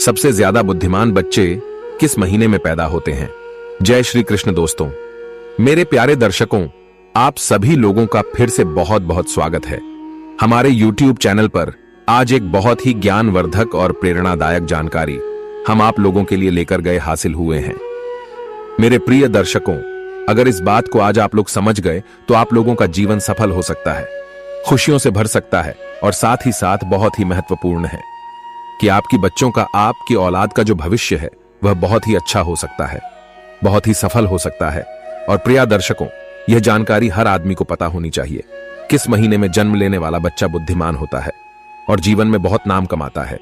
सबसे ज्यादा बुद्धिमान बच्चे किस महीने में पैदा होते हैं? जय श्री कृष्ण दोस्तों, मेरे प्यारे दर्शकों, आप सभी लोगों का फिर से बहुत बहुत स्वागत है। हमारे YouTube चैनल पर आज एक बहुत ही ज्ञानवर्धक और प्रेरणादायक जानकारी हम आप लोगों के लिए लेकर गए हासिल हुए हैं। मेरे प्रिय दर्शकों, अगर इस बात को आज आप लोग समझ गए तो आप लोगों का जीवन सफल हो सकता है, खुशियों से भर सकता है और साथ ही साथ बहुत ही महत्वपूर्ण है कि आपकी बच्चों का, आपकी औलाद का जो भविष्य है वह बहुत ही अच्छा हो सकता है, बहुत ही सफल हो सकता है। और प्रिय दर्शकों, यह जानकारी हर आदमी को पता होनी चाहिए। किस महीने में जन्म लेने वाला बच्चा बुद्धिमान होता है और जीवन में बहुत नाम कमाता है।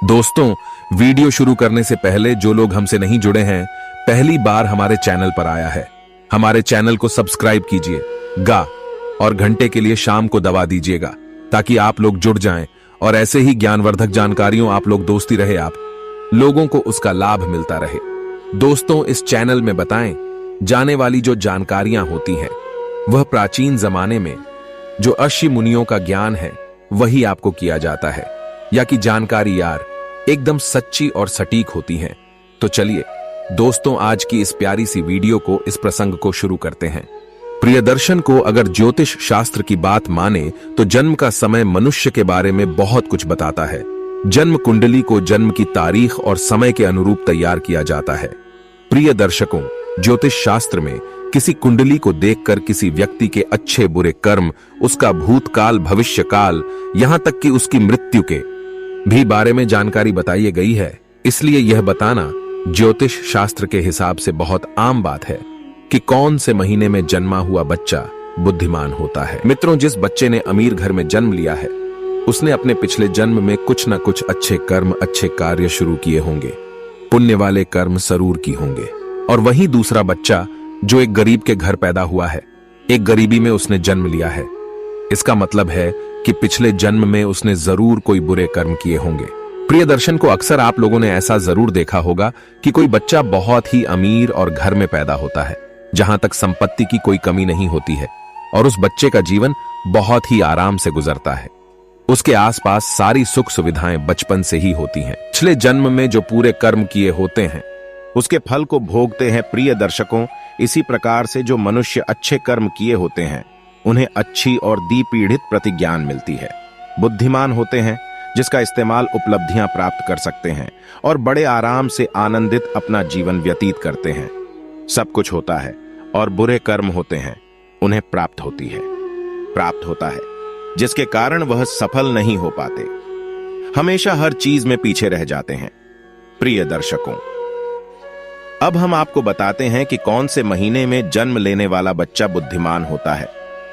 दोस्तों, वीडियो शुरू करने से पहले जो लोग हमसे नहीं जुड़े हैं, पहली बार हमारे चैनल पर आया है, हमारे चैनल को सब्सक्राइब कीजिएगा और घंटे के लिए शाम को दबा दीजिएगा ताकि आप लोग जुड़ जाएं और ऐसे ही ज्ञानवर्धक जानकारियों आप लोग दोस्ती रहे, आप लोगों को उसका लाभ मिलता रहे। दोस्तों, इस चैनल में बताएं जाने वाली जो जानकारियां होती हैं वह प्राचीन जमाने में जो ऋषि मुनियों का ज्ञान है वही आपको किया जाता है, या कि जानकारी यार एकदम सच्ची और सटीक होती हैं। तो चलिए दोस्तों, आज की इस प्यारी सी वीडियो को, इस प्रसंग को शुरू करते हैं। प्रियदर्शन को अगर ज्योतिष शास्त्र की बात माने तो जन्म का समय मनुष्य के बारे में बहुत कुछ बताता है। जन्म कुंडली को जन्म की तारीख और समय के अनुरूप तैयार किया जाता है। प्रिय दर्शकों, ज्योतिष शास्त्र में किसी कुंडली को देखकर किसी व्यक्ति के अच्छे बुरे कर्म, उसका भूतकाल, भविष्यकाल, यहां तक कि उसकी मृत्यु के भी बारे में जानकारी बताई गई है। इसलिए यह बताना ज्योतिष शास्त्र के हिसाब से बहुत आम बात है कि कौन से महीने में जन्मा हुआ बच्चा बुद्धिमान होता है। मित्रों, जिस बच्चे ने अमीर घर में जन्म लिया है उसने अपने पिछले जन्म में कुछ न कुछ अच्छे कर्म, अच्छे कार्य शुरू किए होंगे, पुण्य वाले कर्म जरूर की होंगे। और वहीं दूसरा बच्चा जो एक गरीब के घर पैदा हुआ है, एक गरीबी में उसने जन्म लिया है, इसका मतलब है कि पिछले जन्म में उसने जरूर कोई बुरे कर्म किए होंगे। प्रियदर्शन को अक्सर आप लोगों ने ऐसा जरूर देखा होगा कि कोई बच्चा बहुत ही अमीर और घर में पैदा होता है जहां तक संपत्ति की कोई कमी नहीं होती है और उस बच्चे का जीवन बहुत ही आराम से गुजरता है। उसके आसपास सारी सुख सुविधाएं बचपन से ही होती हैं। पिछले जन्म में जो पूरे कर्म किए होते हैं उसके फल को भोगते हैं। प्रिय दर्शकों, इसी प्रकार से जो मनुष्य अच्छे कर्म किए होते हैं उन्हें अच्छी और दीपीड़ित प्रतिज्ञान मिलती है। बुद्धिमान होते हैं जिसका इस्तेमाल उपलब्धियां प्राप्त कर सकते हैं और बड़े आराम से आनंदित अपना जीवन व्यतीत करते हैं। सब कुछ होता है और बुरे कर्म होते हैं, उन्हें प्राप्त होता है जिसके कारण वह सफल नहीं हो पाते, हमेशा हर चीज में पीछे रह जाते हैं। प्रिय दर्शकों, अब हम आपको बताते हैं कि कौन से महीने में जन्म लेने वाला बच्चा बुद्धिमान होता है।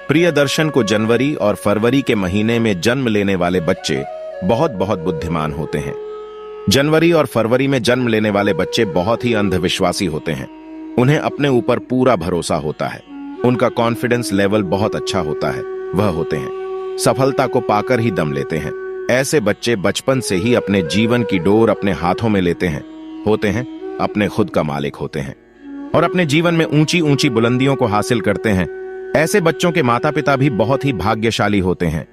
प्रियदर्शन को जनवरी और फरवरी के महीने में जन्म लेने वाले बच्चे बहुत बुद्धिमान होते हैं। जनवरी और फरवरी में जन्म लेने वाले बच्चे बहुत ही अंधविश्वासी होते हैं। उन्हें अपने ऊपर पूरा भरोसा होता है, उनका कॉन्फिडेंस लेवल बहुत अच्छा होता है। वह होते हैं सफलता को पाकर ही दम लेते हैं। ऐसे बच्चे बचपन से ही अपने जीवन की डोर अपने हाथों में लेते हैं, होते हैं अपने खुद का मालिक होते हैं और अपने जीवन में ऊंची ऊंची बुलंदियों को हासिल करते हैं। ऐसे बच्चों के माता पिता भी बहुत ही भाग्यशाली होते हैं,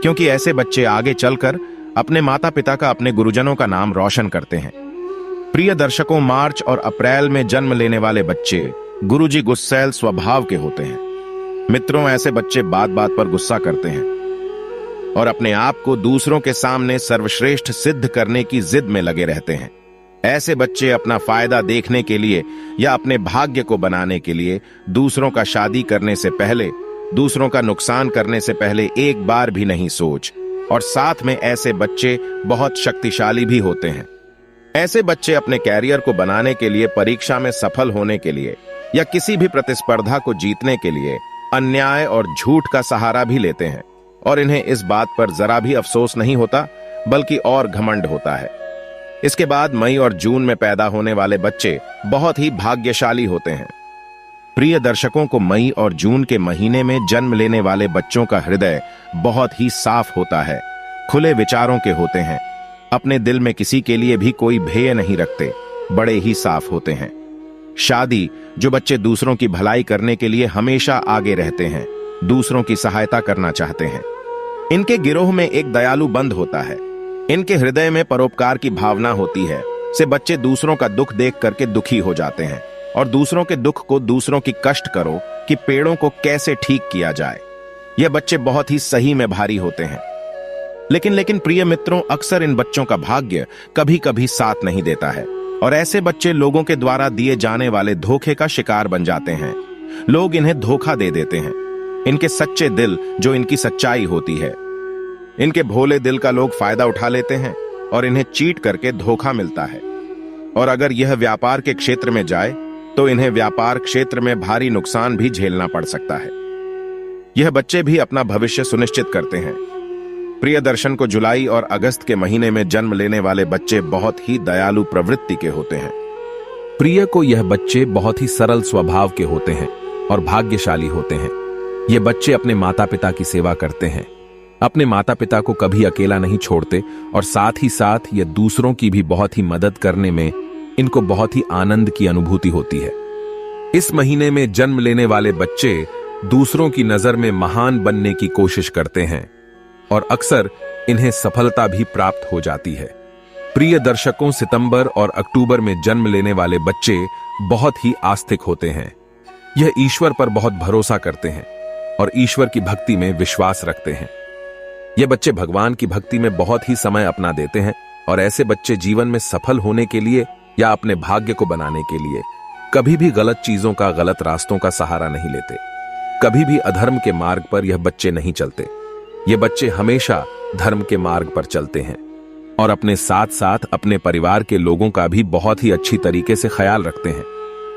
क्योंकि ऐसे बच्चे आगे चलकर अपने माता पिता का, अपने गुरुजनों का नाम रोशन करते हैं। प्रिय दर्शकों, मार्च और अप्रैल में जन्म लेने वाले बच्चे गुरुजी गुस्सैल स्वभाव के होते हैं। मित्रों, ऐसे बच्चे बात बात पर गुस्सा करते हैं और अपने आप को दूसरों के सामने सर्वश्रेष्ठ सिद्ध करने की जिद में लगे रहते हैं। ऐसे बच्चे अपना फायदा देखने के लिए या अपने भाग्य को बनाने के लिए दूसरों का शादी करने से पहले, दूसरों का नुकसान करने से पहले एक बार भी नहीं सोच, और साथ में ऐसे बच्चे बहुत शक्तिशाली भी होते हैं। ऐसे बच्चे अपने कैरियर को बनाने के लिए, परीक्षा में सफल होने के लिए या किसी भी प्रतिस्पर्धा को जीतने के लिए अन्याय और झूठ का सहारा भी लेते हैं और इन्हें इस बात पर जरा भी अफसोस नहीं होता, बल्कि और घमंड होता है। इसके बाद मई और जून में पैदा होने वाले बच्चे बहुत ही भाग्यशाली होते हैं। प्रिय दर्शकों को मई और जून के महीने में जन्म लेने वाले बच्चों का हृदय बहुत ही साफ होता है, खुले विचारों के होते हैं, अपने दिल में किसी के लिए भी कोई भय नहीं रखते, बड़े ही साफ होते हैं। शादी, जो बच्चे दूसरों की भलाई करने के लिए हमेशा आगे रहते हैं, दूसरों की सहायता करना चाहते हैं। इनके गिरोह में एक दयालु बंद होता है, इनके हृदय में परोपकार की भावना होती है। से बच्चे दूसरों का दुख देख करके दुखी हो जाते हैं और दूसरों के दुख को, दूसरों की कष्ट करो कि पेड़ों को कैसे ठीक किया जाए। यह बच्चे बहुत ही सही में भारी होते हैं। लेकिन प्रिय मित्रों, अक्सर इन बच्चों का भाग्य कभी कभी साथ नहीं देता है और ऐसे बच्चे लोगों के द्वारा दिए जाने वाले धोखे का शिकार बन जाते हैं। लोग इन्हें धोखा दे देते हैं। इनके सच्चे दिल जो इनकी सच्चाई होती है, इनके भोले दिल का लोग फायदा उठा लेते हैं और इन्हें चीट करके धोखा मिलता है। और अगर यह व्यापार के क्षेत्र में जाए तो इन्हें व्यापार क्षेत्र में भारी नुकसान भी झेलना पड़ सकता है। यह बच्चे भी अपना भविष्य सुनिश्चित करते हैं। प्रिय दर्शन को जुलाई और अगस्त के महीने में जन्म लेने वाले बच्चे बहुत ही दयालु प्रवृत्ति के होते हैं। प्रिय को यह बच्चे बहुत ही सरल स्वभाव के होते हैं और भाग्यशाली होते हैं। ये बच्चे अपने माता पिता की सेवा करते हैं, अपने माता पिता को कभी अकेला नहीं छोड़ते और साथ ही साथ ये दूसरों की भी बहुत ही मदद करने में इनको बहुत ही आनंद की अनुभूति होती है। इस महीने में जन्म लेने वाले बच्चे दूसरों की नजर में महान बनने की कोशिश करते हैं और अक्सर इन्हें सफलता भी प्राप्त हो जाती है। प्रिय दर्शकों, सितंबर और अक्टूबर में जन्म लेने वाले बच्चे बहुत ही आस्तिक होते हैं। यह ईश्वर पर बहुत भरोसा करते हैं और ईश्वर की भक्ति में विश्वास रखते हैं। ये बच्चे भगवान की भक्ति में बहुत ही समय अपना देते हैं और ऐसे बच्चे जीवन में सफल होने के लिए या अपने भाग्य को बनाने के लिए कभी भी गलत चीजों का, गलत रास्तों का सहारा नहीं लेते। कभी भी अधर्म के मार्ग पर यह बच्चे नहीं चलते। ये बच्चे हमेशा धर्म के मार्ग पर चलते हैं और अपने साथ साथ अपने परिवार के लोगों का भी बहुत ही अच्छी तरीके से ख्याल रखते हैं।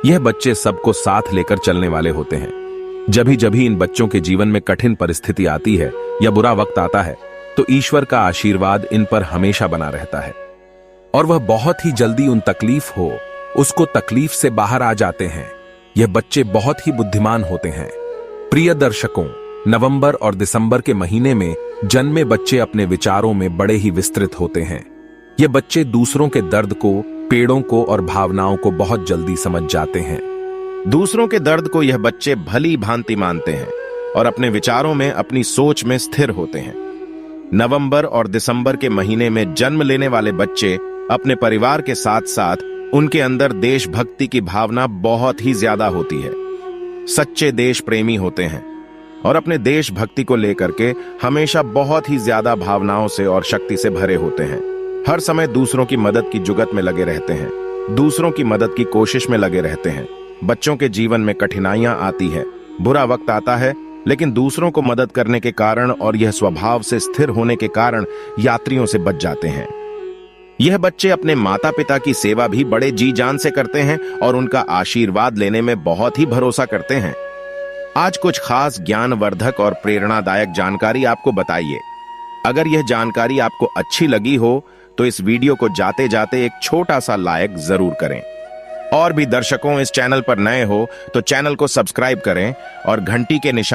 यह बच्चे सबको साथ लेकर चलने वाले होते हैं। जब इन बच्चों के जीवन में कठिन परिस्थिति आती है या बुरा वक्त आता है तो ईश्वर का आशीर्वाद इन पर हमेशा बना रहता है और वह बहुत ही जल्दी उन तकलीफ हो उसको तकलीफ से बाहर आ जाते हैं। यह बच्चे बहुत ही बुद्धिमान होते हैं। प्रिय दर्शकों, नवंबर और दिसंबर के महीने में जन्मे बच्चे अपने विचारों में बड़े ही विस्तृत होते हैं। ये बच्चे दूसरों के दर्द को, पेड़ों को और भावनाओं को बहुत जल्दी समझ जाते हैं। दूसरों के दर्द को यह बच्चे भली भांति मानते हैं और अपने विचारों में, अपनी सोच में स्थिर होते हैं। नवंबर और दिसंबर के महीने में जन्म लेने वाले बच्चे अपने परिवार के साथ साथ उनके अंदर देशभक्ति की भावना बहुत ही ज्यादा होती है। सच्चे देश प्रेमी होते हैं और अपने देशभक्ति को लेकर के हमेशा बहुत ही ज्यादा भावनाओं से और शक्ति से भरे होते हैं। हर समय दूसरों की मदद की जुगत में लगे रहते हैं, दूसरों की मदद की कोशिश में लगे रहते हैं। बच्चों के जीवन में कठिनाइयां आती है, बुरा वक्त आता है, लेकिन दूसरों को मदद करने के कारण और यह स्वभाव से स्थिर होने के कारण यात्रियों से बच जाते हैं। यह बच्चे अपने माता पिता की सेवा भी बड़े जी जान से करते हैं और उनका आशीर्वाद लेने में बहुत ही भरोसा करते हैं। आज कुछ खास ज्ञानवर्धक और प्रेरणादायक जानकारी आपको बताइए। अगर यह जानकारी आपको अच्छी लगी हो तो इस वीडियो को जाते जाते एक छोटा सा लाइक जरूर करें। और भी दर्शकों इस चैनल पर नए हो तो चैनल को सब्सक्राइब करें और घंटी के निशान